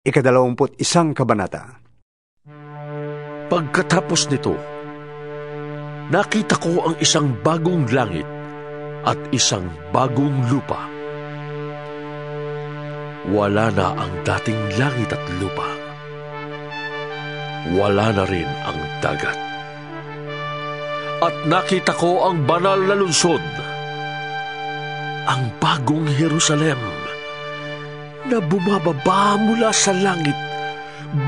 21 kabanata. Pagkatapos nito, nakita ko ang isang bagong langit at isang bagong lupa. Wala na ang dating langit at lupa. Wala na rin ang dagat. At nakita ko ang banal na lungsod, ang bagong Jerusalem, na bumababa mula sa langit,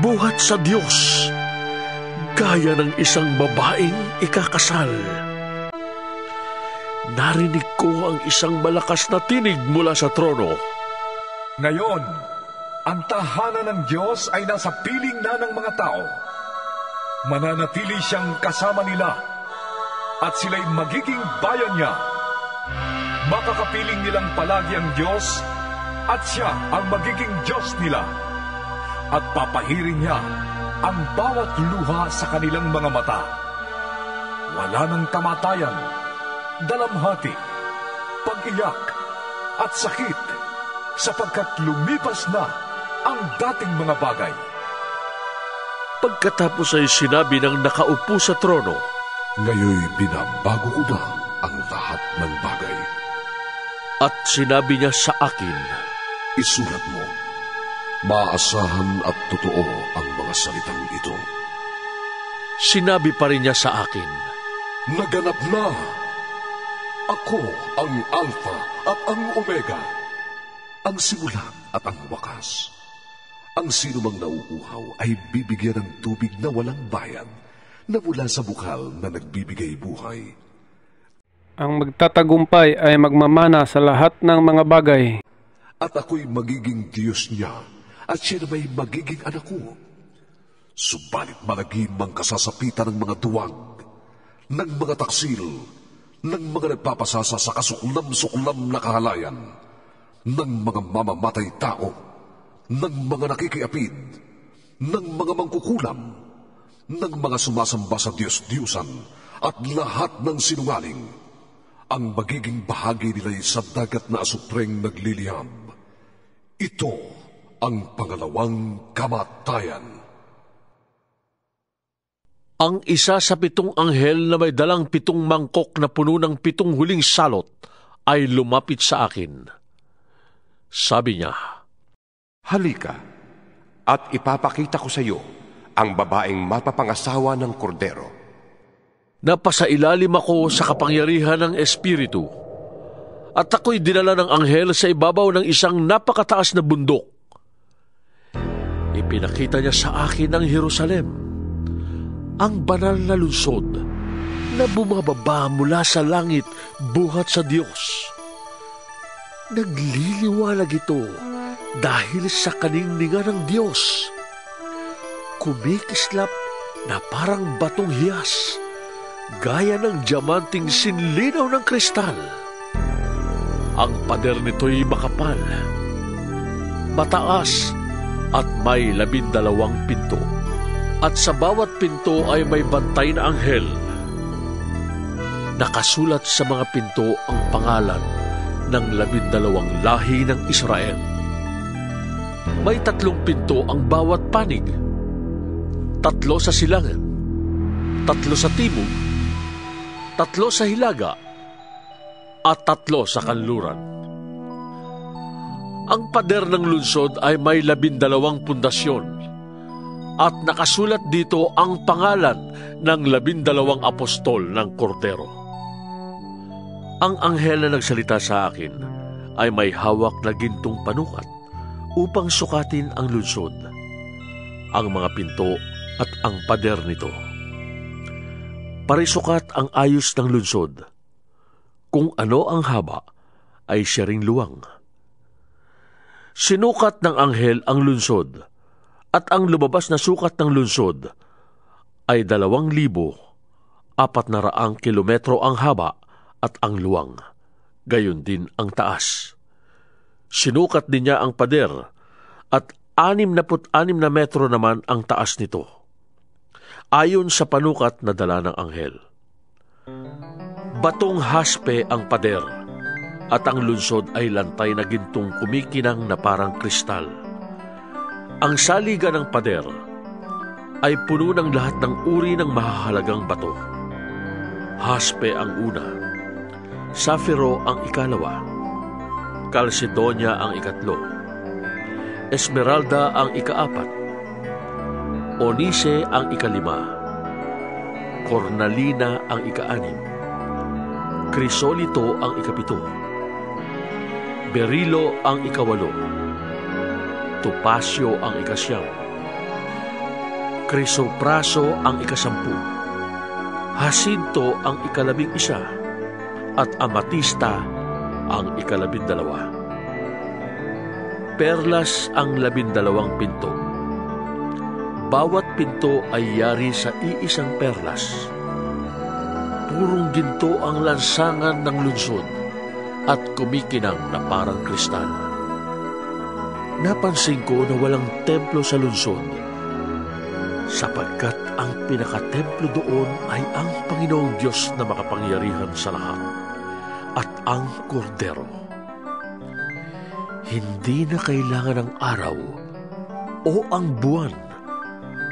buhat sa Diyos, gaya ng isang babaeng ikakasal. Narinig ko ang isang malakas na tinig mula sa trono. Ngayon, ang tahanan ng Diyos ay nasa piling na ng mga tao. Mananatili siyang kasama nila at sila'y magiging bayan niya. Makakapiling nilang palagi ang Diyos at siya ang magiging Diyos nila. At papahirin niya ang bawat luha sa kanilang mga mata. Wala nang kamatayan, dalamhati, pag-iyak at sakit, sapagkat lumipas na ang dating mga bagay. Pagkatapos ay sinabi ng nakaupo sa trono, "Ngayoy binabago ko na ang lahat ng bagay." At sinabi niya sa akin, "Isulat mo, maasahan at totoo ang mga salitang ito." Sinabi pa rin niya sa akin, "Naganap na! Ako ang Alpha at ang Omega, ang simula at ang wakas. Ang sinumang nauuhaw ay bibigyan ng tubig na walang bayad, na mula sa bukal na nagbibigay buhay. Ang magtatagumpay ay magmamana sa lahat ng mga bagay. At ako'y magiging Diyos niya, at siya na may magiging anak ko. Subalit malagim ang kasasapitan ng mga duwag, ng mga taksil, ng mga nagpapasasa sa kasuklam-suklam na kahalayan, ng mga mamamatay tao, ng mga nakikiapid, ng mga mangkukulam, ng mga sumasamba sa Diyos-Diyusan, at lahat ng sinungaling. Ang magiging bahagi nila'y sa dagat na asupreng nagliliyab. Ito ang pangalawang kamatayan." ang isa sa 7 anghel na may dalang 7 mangkok na puno ng 7 huling salot ay lumapit sa akin. Sabi niya, "Halika, at ipapakita ko sa iyo ang babaeng mapapangasawa ng kordero." Napasailalim ako sa kapangyarihan ng Espiritu, at ako'y dinala ng anghel sa ibabaw ng isang napakataas na bundok. Ipinakita niya sa akin ang Jerusalem, ang banal na lungsod na bumababa mula sa langit buhat sa Diyos. Nagliliwanag ito dahil sa kaningningan ng Diyos. Kumikislap na parang batong hiyas, gaya ng diamanting sinlinaw ng kristal. Ang pader nito'y makapal, mataas, at may 12 pinto. At sa bawat pinto ay may bantay na anghel. Nakasulat sa mga pinto ang pangalan ng 12 lahi ng Israel. May 3 pinto ang bawat panig. 3 sa silangan, 3 sa timog, 3 sa hilaga, at 3 sa kanluran. Ang pader ng lungsod ay may 12 pundasyon, at nakasulat dito ang pangalan ng 12 apostol ng Kordero. Ang anghel na nagsalita sa akin ay may hawak na gintong panukat upang sukatin ang lungsod, ang mga pinto at ang pader nito. Parisukat ang ayos ng lungsod. Kung ano ang haba, ay siya ring luwang. Sinukat ng anghel ang lungsod, at ang lumabas na sukat ng lungsod ay 2,400 kilometro ang haba at ang luwang, gayon din ang taas. Sinukat din niya ang pader, at 66 na metro naman ang taas nito, ayon sa panukat na dala ng anghel. Batong haspe ang pader, at ang lungsod ay lantay na gintong kumikinang na parang kristal. Ang saligan ng pader ay puno ng lahat ng uri ng mahahalagang bato. Haspe ang una, safiro ang ikalawa, kalsedonia ang ikatlo, esmeralda ang ikaapat, onise ang ikalima, cornalina ang ikaanim, krisolito ang ikapito, berilo ang ikawalo, topasyo ang ikasyam, krisopraso ang ikasampu, hasinto ang ikalabing-isa, at amatista ang ikalabindalawa. Perlas ang 12 pinto. Bawat pinto ay yari sa iisang perlas. Purong ginto ang lansangan ng lungsod at kumikinang na parang kristal. Napansin ko na walang templo sa lungsod, sapagkat ang pinakatemplo doon ay ang Panginoong Diyos na makapangyarihan sa lahat at ang Kordero. Hindi na kailangan ng araw o ang buwan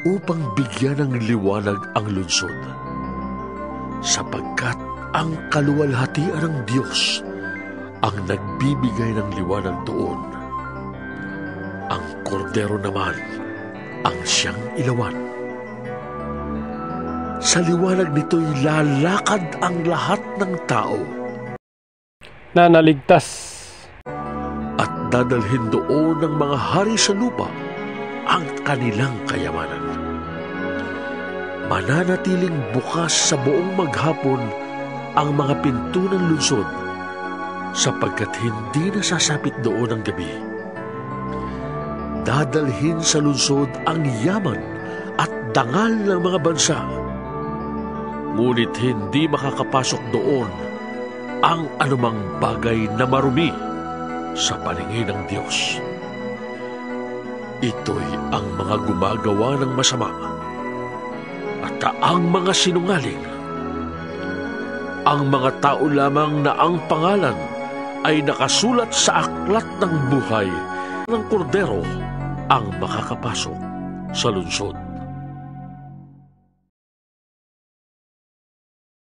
upang bigyan ng liwanag ang lungsod, sapagkat ang kaluwalhatian ng Diyos ang nagbibigay ng liwanag doon. Ang Kordero naman ang siyang ilawan. Sa liwanag nito'y lalakad ang lahat ng tao na naligtas. At dadalhin doon ng mga hari sa lupa ang kanilang kayamanan. Mananatiling bukas sa buong maghapon ang mga pinto ng lungsod, sapagkat hindi nasasapit doon ang gabi. Dadalhin sa lungsod ang yaman at dangal ng mga bansa, ngunit hindi makakapasok doon ang anumang bagay na marumi sa paningin ng Diyos. Ito'y ang mga gumagawa ng masama at ang mga sinungaling, ang mga tao lamang na ang pangalan ay nakasulat sa aklat ng buhay ng Kordero ang makakapasok sa lungsod.